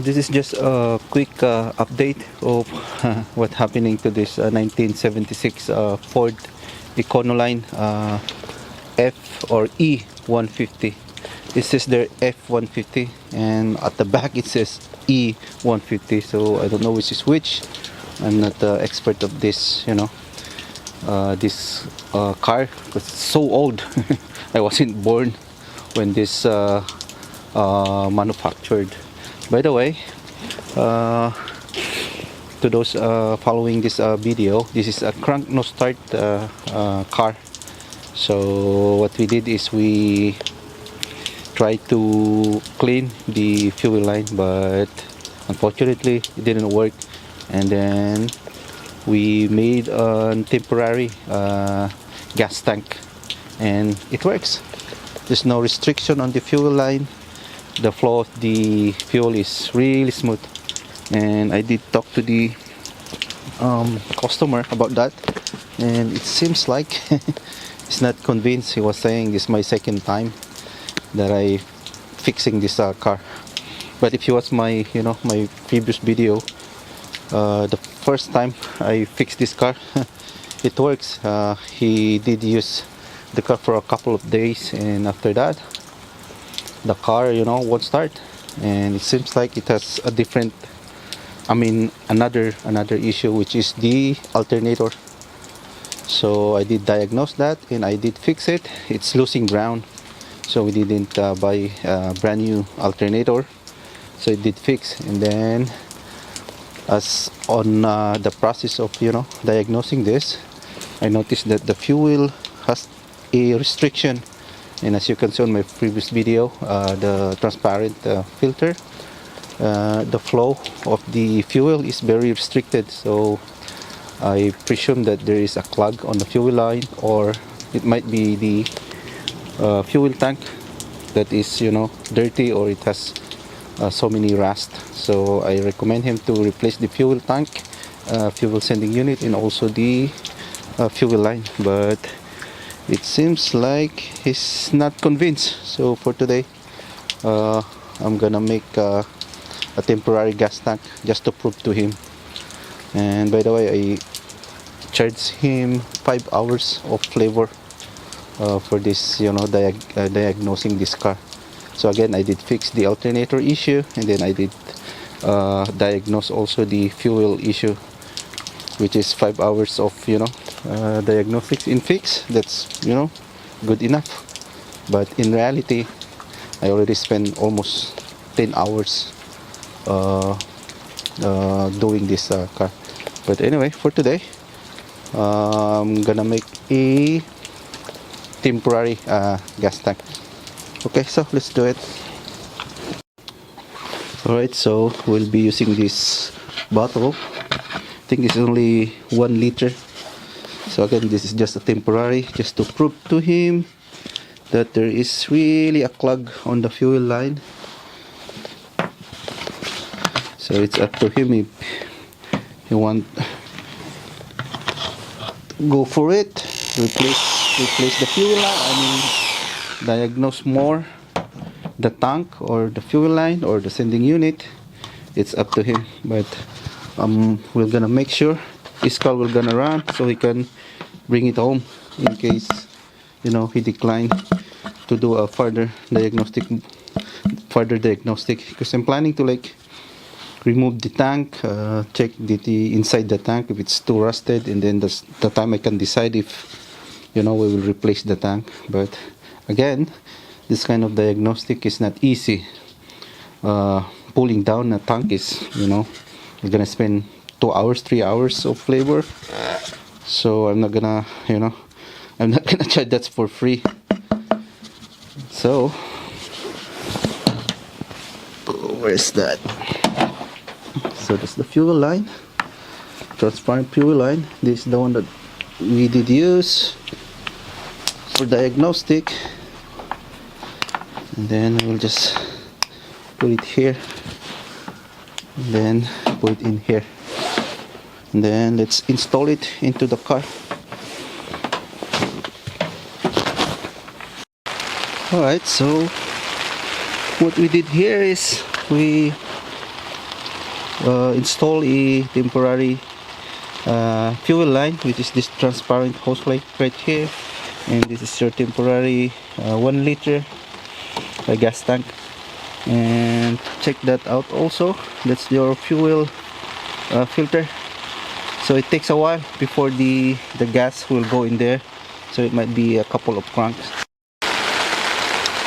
This is just a quick update of what's happening to this 1976 Ford Econoline F or E150. This is their F150, and at the back it says E150. So I don't know which is which. I'm not the expert of this, this car, because it's so old. I wasn't born when this manufactured. By the way, to those following this video, this is a crank no start car. So what we did is we tried to clean the fuel line, but unfortunately it didn't work, and then we made a temporary gas tank, and it works. There's no restriction on the fuel line. The flow of the fuel is really smooth, and I did talk to the customer about that, and it seems like he's not convinced. He was saying this is my second time that I fixing this car. But if you watch my my previous video, the first time I fixed this car, it works. He did use the car for a couple of days, and after that the car won't start, and it seems like it has a different, another issue, which is the alternator. So I did diagnose that, and I did fix it. It's losing ground, so we didn't buy a brand new alternator, so it did fix. And then as on the process of diagnosing this, I noticed that the fuel has a restriction. And as you can see on my previous video, the transparent filter, the flow of the fuel is very restricted. So I presume that there is a clog on the fuel line, or it might be the fuel tank that is dirty, or it has so many rust. So I recommend him to replace the fuel tank, fuel sending unit, and also the fuel line. But it seems like he's not convinced. So for today, I'm gonna make a temporary gas tank just to prove to him. And by the way, I charged him 5 hours of flavor for this diagnosing this car. So again, I did fix the alternator issue, and then I did diagnose also the fuel issue, which is 5 hours of diagnostics in fix. That's good enough. But in reality, I already spent almost 10 hours doing this car. But anyway, for today, I'm gonna make a temporary gas tank. Okay, so let's do it. Alright, so we'll be using this bottle. I think it's only 1 liter. So again, this is just a temporary, just to prove to him that there is really a clog on the fuel line. So it's up to him if he want to go for it, replace the fuel line, diagnose more the tank or the fuel line or the sending unit. It's up to him. But we're gonna make sure his car will gonna run, so he can bring it home in case he declined to do a further diagnostic, because I'm planning to remove the tank, check the inside the tank if it's too rusted, and then the time I can decide if we will replace the tank. But again, this kind of diagnostic is not easy. Pulling down a tank is you're gonna spend 2 hours, 3 hours of labor. So I'm not gonna charge that for free. So where's that? So that's the fuel line, transparent fuel line. This is the one that we did use for diagnostic. And then we'll just put it here, and then put it in here, and then let's install it into the car. Alright, so what we did here is we install a temporary fuel line, which is this transparent hose plate right here, and this is your temporary 1 liter gas tank. And check that out also, that's your fuel filter. So it takes a while before the gas will go in there, so it might be a couple of cranks.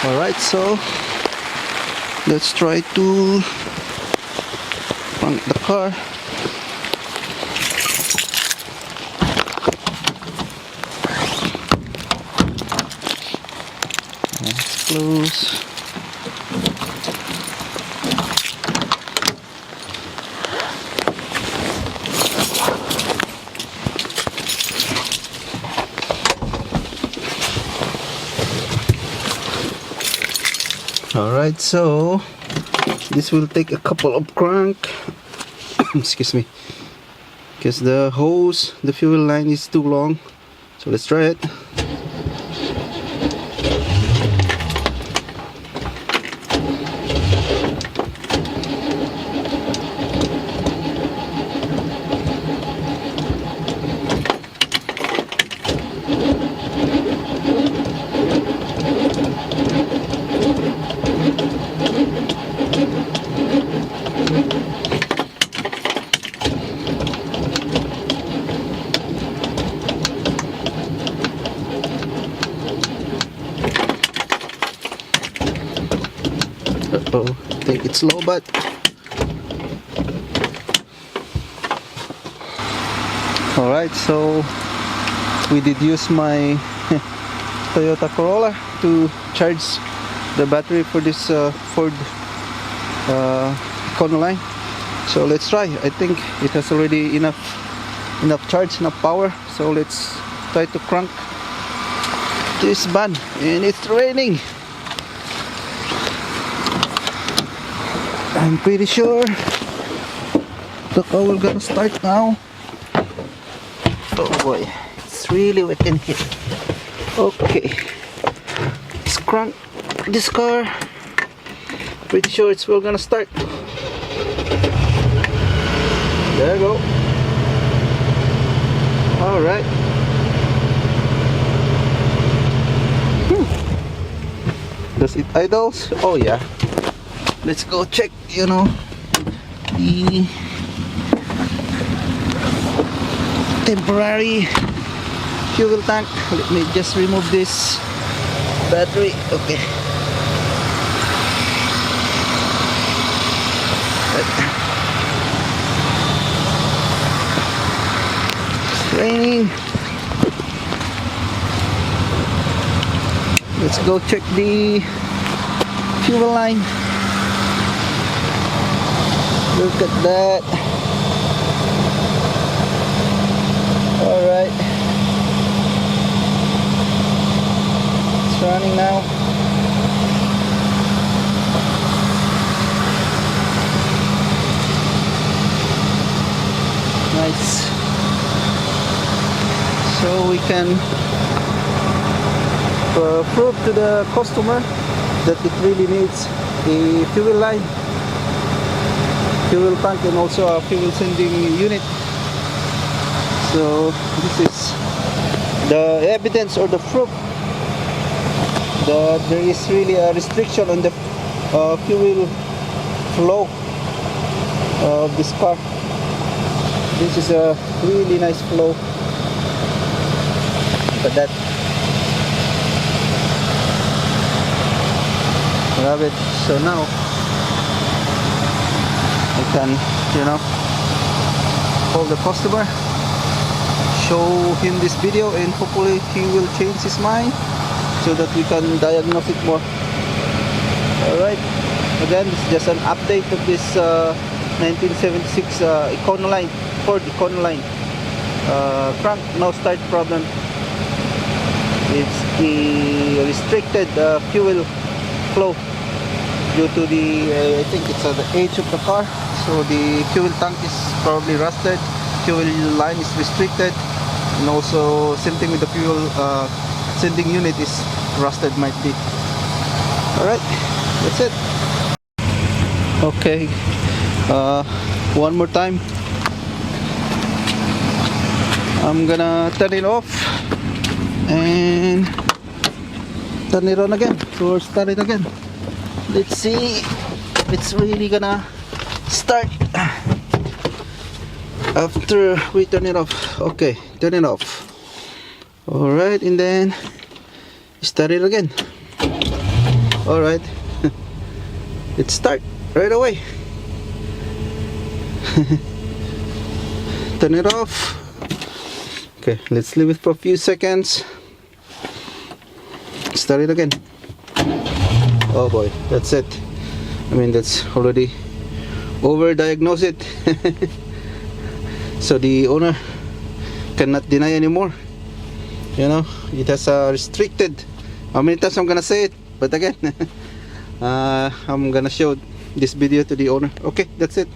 Alright, so let's try to crank the car. Let's close. Alright, so this will take a couple of crank excuse me, because the hose, the fuel line is too long. So let's try it. Uh-oh, take it slow, but alright, so we did use my Toyota Corolla to charge the battery for this Ford Econoline. So let's try. I think it has already enough charge, enough power. So let's try to crank this van, and it's raining. I'm pretty sure the car will gonna start now. Oh boy, it's really wet in here. Okay, let's crank this car. Pretty sure it's will gonna start. There you go. Alright. Does it idles? Oh yeah. Let's go check, you know, the temporary fuel tank. Let me just remove this battery. Okay. It's raining. Let's go check the fuel line. Look at that. Alright. It's running now. Nice. So we can prove to the customer that it really needs a fuel line, fuel tank, and also a fuel sending unit. So this is the evidence or the proof that there is really a restriction on the fuel flow of this car. This is a really nice flow. Look at that. Love it. So now I can, you know, call the customer, show him this video, and hopefully he will change his mind so that we can diagnose it more. Alright, again, this is just an update of this 1976 Econoline, Ford Econoline. Crank no start problem. It's the restricted fuel flow due to the I think it's the age of the car. So the fuel tank is probably rusted, fuel line is restricted, and also same thing with the fuel sending unit is rusted, might be. Alright, that's it. Okay, one more time. I'm gonna turn it off and turn it on again or start it again. Let's see if it's really gonna start after we turn it off. Okay, turn it off. Alright, and then start it again. Alright. It start right away. Turn it off. Okay, let's leave it for a few seconds. Start it again. Oh boy, that's it. I mean, that's already over-diagnosed it. So the owner cannot deny anymore. You know, it has restricted. How many times I'm gonna say it? But again, I'm gonna show this video to the owner. Okay, that's it.